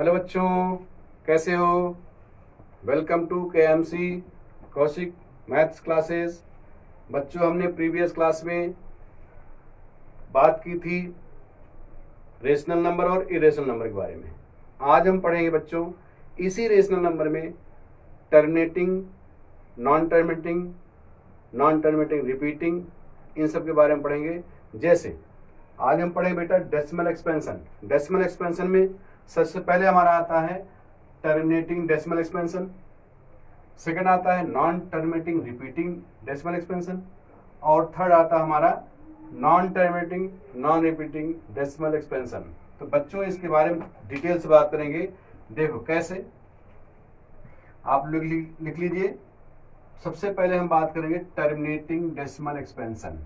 Hello बच्चों, कैसे हो? Welcome to KMC Kaushik maths classes. बच्चों, हमने प्रीवियस क्लास में बात की थी रेशनल नंबर और इरेशनल नंबर के बारे में। आज हम पढ़ेंगे बच्चों इसी रेशनल नंबर में टर्मिनेटिंग, नॉन टर्मिनेटिंग रिपीटिंग, इन सब के बारे में पढ़ेंगे। जैसे आज हम पढ़ेंगे बेटा डेसिमल एक्सपेंशन। डेसिमल एक्सपेंशन में सबसे पहले हमारा आता है टर्मिनेटिंग डेसिमल एक्सपेंशन, सेकंड आता है non terminating repeating decimal expansion, और थर्ड आता है हमारा non terminating non repeating decimal expansion. तो बच्चों इसके बारे में डिटेल से बात करेंगे। देखो कैसे, आप लोग लिख लीजिए। सबसे पहले हम बात करेंगे terminating decimal expansion.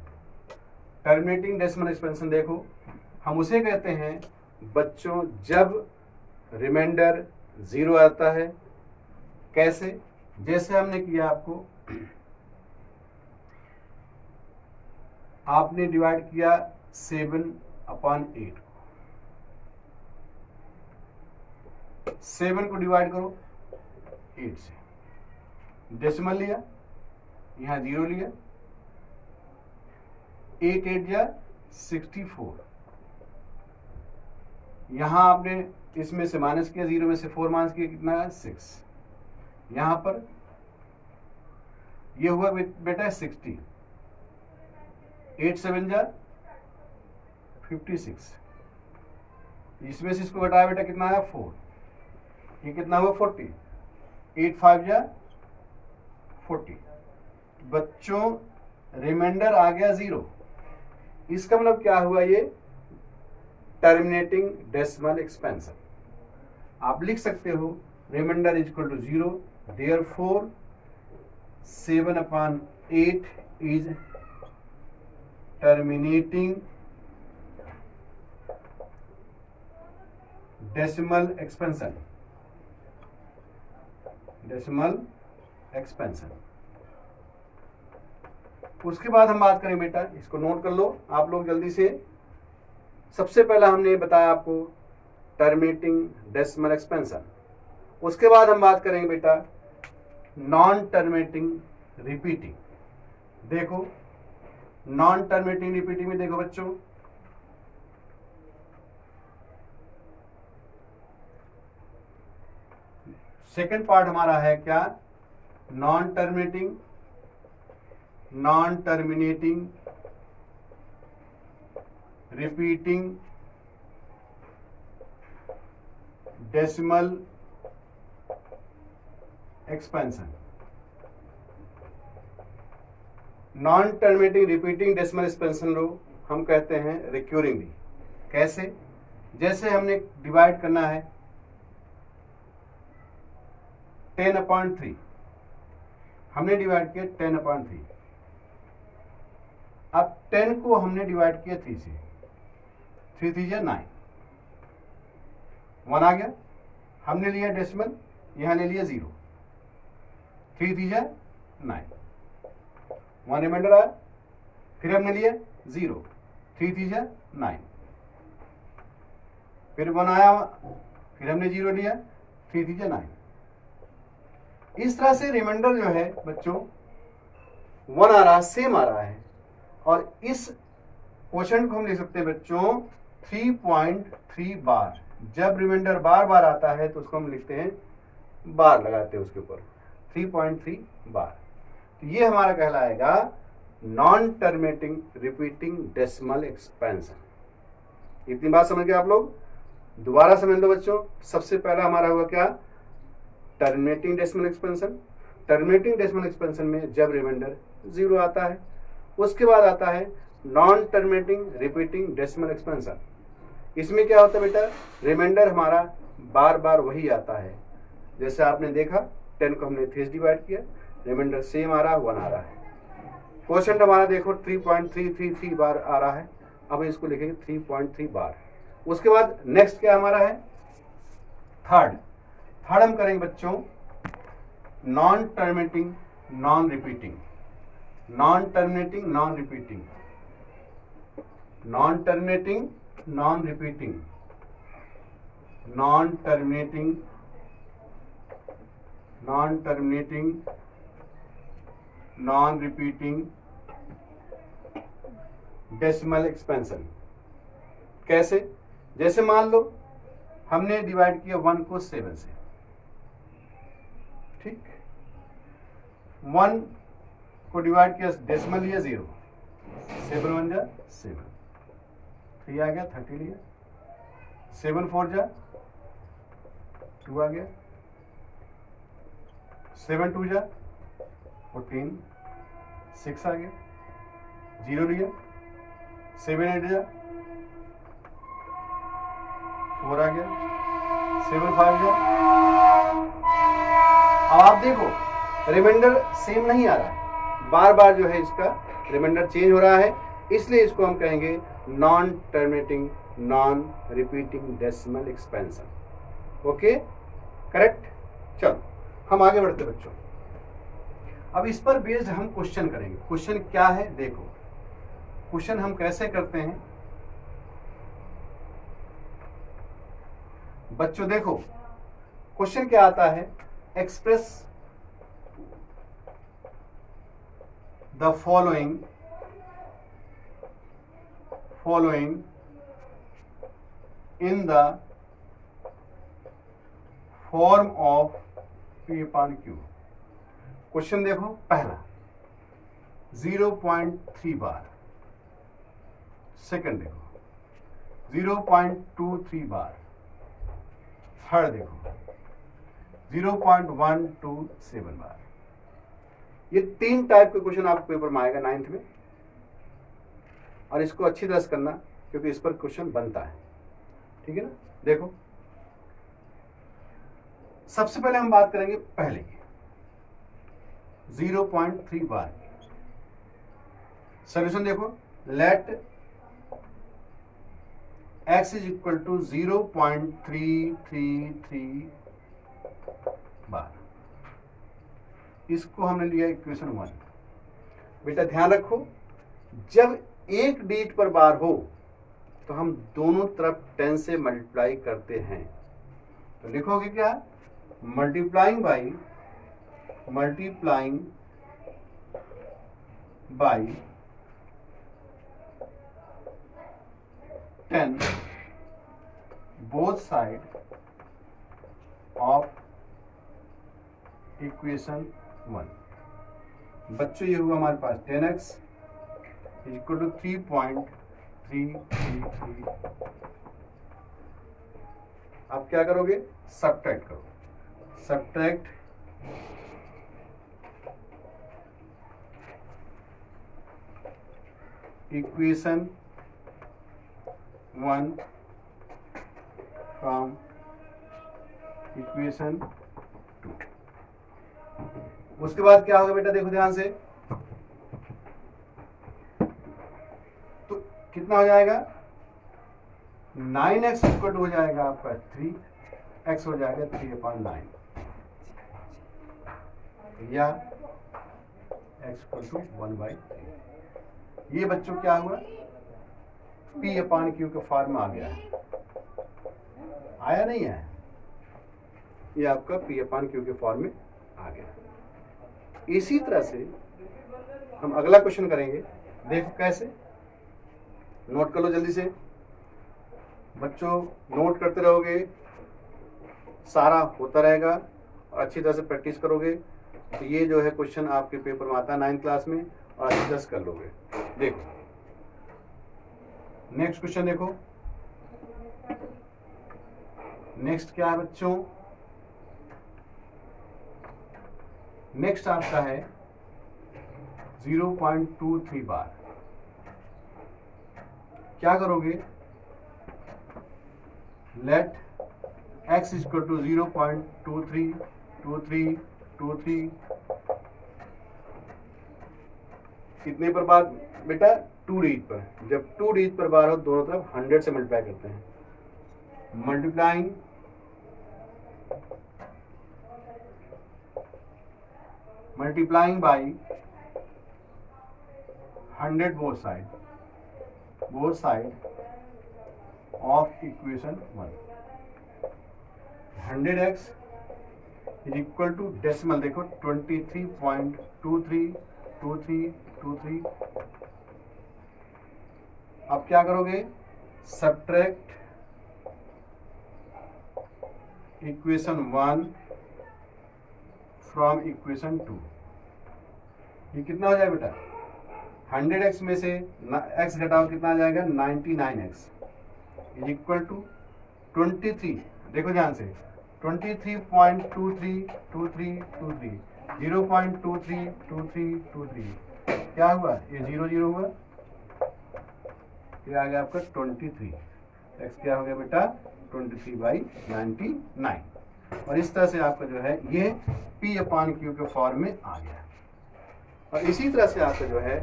Terminating decimal expansion देखो, हम उसे कहते हैं बच्चों जब रिमाइंडर 0 आता है। कैसे? जैसे हमने किया, आपने डिवाइड किया 7/8 को, 7 को डिवाइड करो 8 से, डेसिमल लिया, यहां 0 लिया, 8 8 या 64, यहां आपने इसमें से माइनस किया, 0 में से 4 माइनस किया, कितना है 6। यहां पर ये हुआ बेटा 60, 8 7 जा 56, इसमें से इसको घटाया बेटा कितना है 4, ये कितना हुआ 40, 8 5 जा 40। बच्चों रिमाइंडर आ गया 0। इसका मतलब क्या हुआ? ये टर्मिनेटिंग डेसिमल एक्सपेंशन। आप लिख सकते हो remainder is equal to 0, therefore 7/8 is terminating decimal expansion. Decimal expansion. उसके बाद हम बात करें बेटा, इसको नोट कर लो आप लोग जल्दी से। सबसे पहला हमने बताया आपको टर्मिनेटिंग डेसिमल एक्सपेंशन। उसके बाद हम बात करेंगे बेटा नॉन टर्मिनेटिंग रिपीटिंग। देखो नॉन टर्मिनेटिंग रिपीटिंग में देखो बच्चों, सेकंड पार्ट हमारा है क्या? Non terminating repeating decimal expansion. Non terminating repeating decimal expansion को हम कहते हैं रिक्यूरिंग भी। कैसे? जैसे हमने डिवाइड करना है 10/3, हमने डिवाइड किया 10/3। अब 10 को हमने डिवाइड किया 3 से, 3 3 जा 9, 1 आ गया। हमने लिया डेसिमल, यहां ले लिया 0, 3 3 जा 9, 1 रिमाइंडर आया। फिर हमने लिया 0, 3 3 जा 9, फिर 1 आया, फिर हमने 0 लिया, 3 3 जा 9। इस तरह से रिमाइंडर जो है बच्चों 1 आ रहा है, सेम आ रहा है। और इस क्वेश्चन को हम लिख सकते हैं बच्चों 3.3 बार। जब रिमाइंडर बार बार आता है तो उसको हम लिखते हैं, बार लगाते हैं उसके ऊपर, 3.3 बार। तो ये हमारा कहलाएगा non terminating repeating decimal expansion. इतनी बात समझ गए आप लोग? दोबारा समझ लो बच्चों। सबसे पहला हमारा हुआ क्या? Terminating decimal expansion. Terminating decimal expansion में जब रिमाइंडर 0 आता है। उसके बाद आता है non terminating repeating decimal expansion. इसमें क्या होता है बेटा? रिमाइंडर हमारा बार बार वही आता है। जैसे आपने देखा 10 को हमने 3 से डिवाइड किया, रिमाइंडर सेम आ रहा है, 1 आ रहा है। क्वेश्चन हमारा देखो 3.333 बार आ रहा है। अब इसको लिखेंगे 3.3 बार। उसके बाद नेक्स्ट क्या हमारा है? थर्ड हम करेंगे बच्चों non terminating non repeating. Non terminating non repeating, non terminating non repeating non terminating non repeating decimal expansion. कैसे? जैसे मान लो हमने डिवाइड किया 1 को 7 से, ठीक, 1 को डिवाइड किया, डेसिमल लिया 0, 7 1 जा 7, 3 आ गया, 30 लिया, 7 4 जा 2 आ गया, 7 2 जा 14, 6 आ गया, 0 लिया, 7 8 जा 4 आ गया, 7 5 जा। अब आप देखो रिमाइंडर सेम नहीं आ रहा है, बार बार जो है इसका रिमाइंडर चेंज हो रहा है, इसलिए इसको हम कहेंगे non terminating non repeating decimal expansion. Okay, correct. चलो हम आगे बढ़ते बच्चों। अब इस पर बेस्ड हम क्वेश्चन करेंगे। क्वेश्चन क्या है देखो, क्वेश्चन हम कैसे करते हैं बच्चों। देखो क्वेश्चन क्या आता है, express the following in the form of P upon Q। Question देखो, पहला 0.3 बार, सेकंड देखो 0.23 बार, थर्ड देखो 0.127 बार। ये 3 टाइप के क्वेश्चन आपको पेपर में आएगा 9th में, और इसको अच्छी तरह से करना क्योंकि इस पर क्वेश्चन बनता है, ठीक है ना। देखो सबसे पहले हम बात करेंगे पहले की 0.3 बार। सॉल्यूशन देखो, let x is equal to 0.333 bar. इसको हमने लिया इक्वेशन 1। बेटा ध्यान रखो, जब एक डिजिट पर बार हो तो हम दोनों तरफ 10 से मल्टीप्लाई करते हैं। तो लिखोगे क्या, multiplying by 10 both side of equation 1। बच्चों ये हुआ हमारे पास 10x इज इक्वल टू 3.333। आप क्या करोगे, सब्ट्रैक्ट करो, सब्ट्रैक्ट इक्वेशन 1 फ्रॉम इक्वेशन 2। उसके बाद क्या होगा बेटा, देखो ध्यान से, तो कितना हो जाएगा, 9x इक्वल टू हो जाएगा आपका 3x हो जाएगा 3/9, या x इक्वल टू 1/3। ये बच्चों क्या हुआ, P/Q के फॉर्म में आ गया है, आया नहीं है, ये आपका P/Q के फॉर्म में आ गया। इसी तरह से हम अगला क्वेश्चन करेंगे, देखो कैसे, नोट कर लो जल्दी से बच्चों, नोट करते रहोगे, सारा होता रहेगा और अच्छी तरह से प्रैक्टिस करोगे तो ये जो है क्वेश्चन आपके पेपर में आता है 9th क्लास में, और अच्छी तरह से कर लोगे। देखो नेक्स्ट क्वेश्चन देखो, नेक्स्ट क्या है बच्चों, नेक्स्ट आपका है 0.23 बार। क्या करोगे, let x is equal to 0.232323 कितने पर बार बेटा, 2 डिजिट पर। जब 2 डिजिट पर बार हो दोनों तरफ 100 से मल्टीप्लाई करते हैं, multiplying by 100 both side of equation 1। 100x is equal to decimal देखो 23.232323। अब क्या करोगे, सब्ट्रैक्ट इक्वेशन 1 फ्रॉम इक्वेशन 2। ये कितना हो जाएगा बेटा, 100x में से x घटाओ कितना आ जाएगा, 99x इज इक्वल टू 23, देखो ध्यान से 23.232323 0.232323 क्या हुआ, ये 0 0 हुआ, ये आ गया आपका 23। x क्या हो गया बेटा, 23/99। और इस तरह से आपका जो है ये P/Q के फॉर्म में आ गया। और इसी तरह से आपका जो है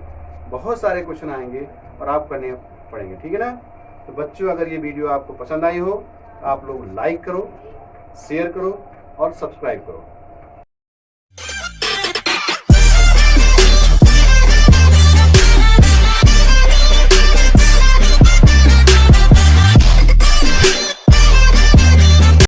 बहुत सारे क्वेश्चन आएंगे और आप करने पड़ेंगे, ठीक है ना। तो बच्चों, अगर ये वीडियो आपको पसंद आई हो तो आप लोग लाइक करो, शेयर करो और सब्सक्राइब करो।